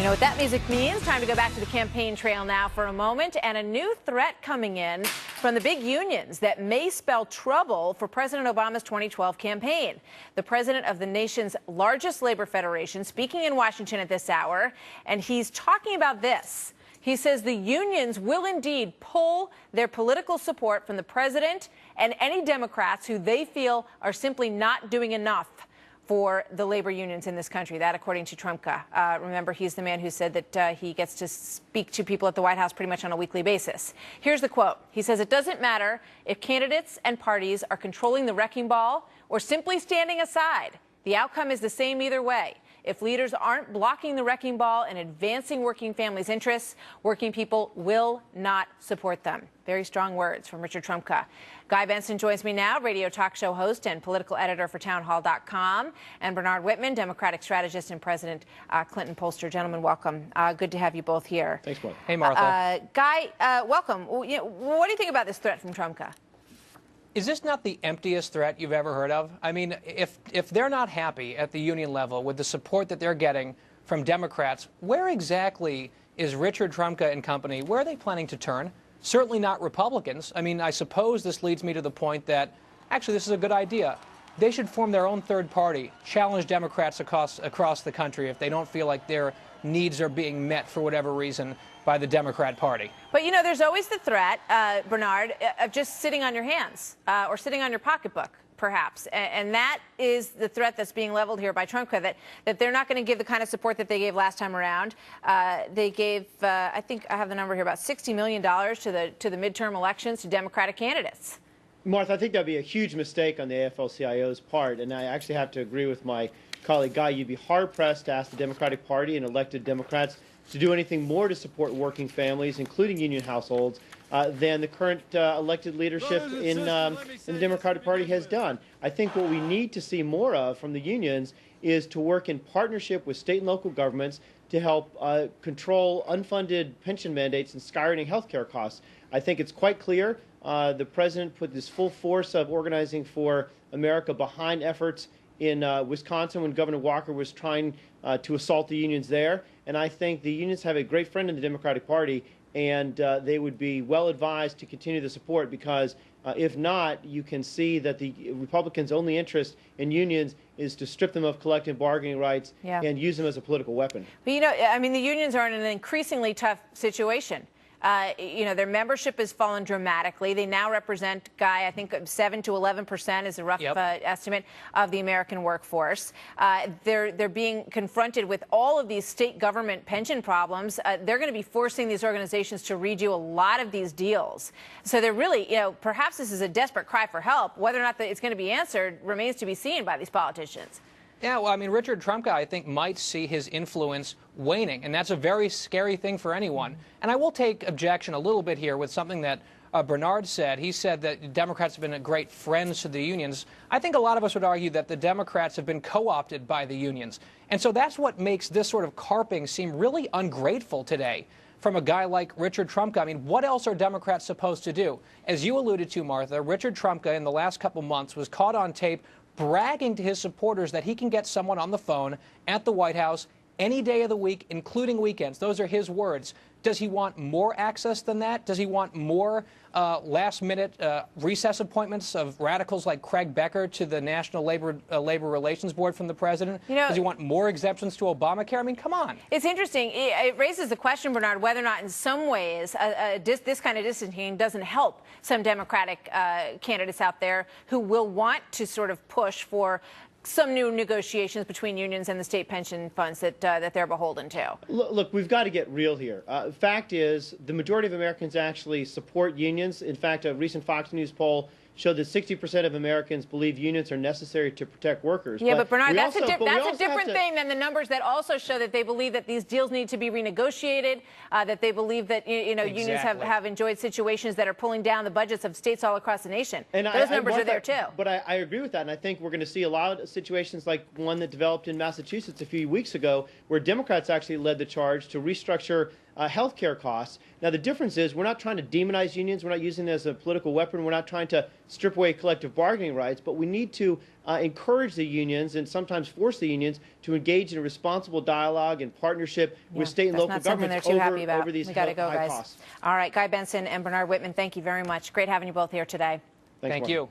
know what that music means. Time to go back to the campaign trail now for a moment. And a new threat coming in from the big unions that may spell trouble for President Obama's 2012 campaign. The president of the nation's largest labor federation speaking in Washington at this hour, and he's talking about this. He says the unions will indeed pull their political support from the president and any Democrats who they feel are simply not doing enough for the labor unions in this country. That, according to Trumka. Remember, he's the man who said that he gets to speak to people at the White House pretty much on a weekly basis. Here's the quote. He says, "It doesn't matter if candidates and parties are controlling the wrecking ball or simply standing aside. The outcome is the same either way. If leaders aren't blocking the wrecking ball and advancing working families' interests, working people will not support them." Very strong words from Richard Trumka. Guy Benson joins me now, radio talk show host and political editor for townhall.com, and Bernard Whitman, Democratic strategist and President Clinton pollster. Gentlemen, welcome. Good to have you both here. Thanks, Martha. Hey, Martha. Guy, welcome. What do you think about this threat from Trumka? Is this not the emptiest threat you've ever heard of? I mean, if they're not happy at the union level with the support that they're getting from Democrats, where exactly is Richard Trumka and company, where are they planning to turn? Certainly not Republicans. I mean, I suppose this leads me to the point that, actually, this is a good idea. They should form their own third party, challenge Democrats across the country if they don't feel like their needs are being met for whatever reason by the Democrat Party. But, you know, there's always the threat, Bernard, of just sitting on your hands or sitting on your pocketbook, perhaps. And that is the threat that's being leveled here by Trumka, that they're not going to give the kind of support that they gave last time around. They gave, I think I have the number here, about $60 million to the midterm elections to Democratic candidates. Martha, I think that would be a huge mistake on the AFL-CIO's part, and I actually have to agree with my colleague Guy. You'd be hard-pressed to ask the Democratic Party and elected Democrats to do anything more to support working families, including union households, than the current elected leadership in the Democratic Party has done. I think what we need to see more of from the unions is to work in partnership with state and local governments to help control unfunded pension mandates and skyrocketing health care costs. I think it's quite clear the president put this full force of Organizing for America behind efforts in Wisconsin when Governor Walker was trying to assault the unions there. And I think the unions have a great friend in the Democratic Party, and they would be well advised to continue the support, because if not, you can see that the Republicans' only interest in unions is to strip them of collective bargaining rights and use them as a political weapon. But, you know, I mean, the unions are in an increasingly tough situation. You know, their membership has fallen dramatically. They now represent, Guy, I think 7 to 11% is a rough estimate of the American workforce. They're being confronted with all of these state government pension problems. They're going to be forcing these organizations to redo a lot of these deals. So they're really, you know, perhaps this is a desperate cry for help. Whether or not it's going to be answered remains to be seen by these politicians. Yeah, well, I mean, Richard Trumka, I think, might see his influence waning, and that's a very scary thing for anyone. And I will take objection a little bit here with something that Bernard said. He said that Democrats have been great friends to the unions. I think a lot of us would argue that the Democrats have been co-opted by the unions. And so that's what makes this sort of carping seem really ungrateful today from a guy like Richard Trumka. I mean, what else are Democrats supposed to do? As you alluded to, Martha, Richard Trumka in the last couple months was caught on tape bragging to his supporters that he can get someone on the phone at the White House any day of the week, including weekends. Those are his words. Does he want more access than that? Does he want more last-minute recess appointments of radicals like Craig Becker to the National Labor Relations Board from the president? You know, does he want more exemptions to Obamacare? I mean, come on. It's interesting. It raises the question, Bernard, whether or not in some ways this kind of distancing doesn't help some Democratic candidates out there who will want to sort of push for some new negotiations between unions and the state pension funds that they're beholden to. Look, we've got to get real here. Fact is, the majority of Americans actually support unions. In fact, a recent Fox News poll showed that 60% of Americans believe unions are necessary to protect workers. Yeah, but Bernard, that's a different thing than the numbers that also show that they believe that these deals need to be renegotiated, that they believe that, you know, unions have enjoyed situations that are pulling down the budgets of states all across the nation. And those numbers are there, too. But I agree with that, and I think we're going to see a lot of situations like one that developed in Massachusetts a few weeks ago, where Democrats actually led the charge to restructure healthcare costs. Now, the difference is we're not trying to demonize unions. We're not using it as a political weapon. We're not trying to strip away collective bargaining rights, but we need to encourage the unions and sometimes force the unions to engage in a responsible dialogue and partnership with state and local governments over these high costs. All right, Guy Benson and Bernard Whitman, thank you very much. Great having you both here today. Thank you.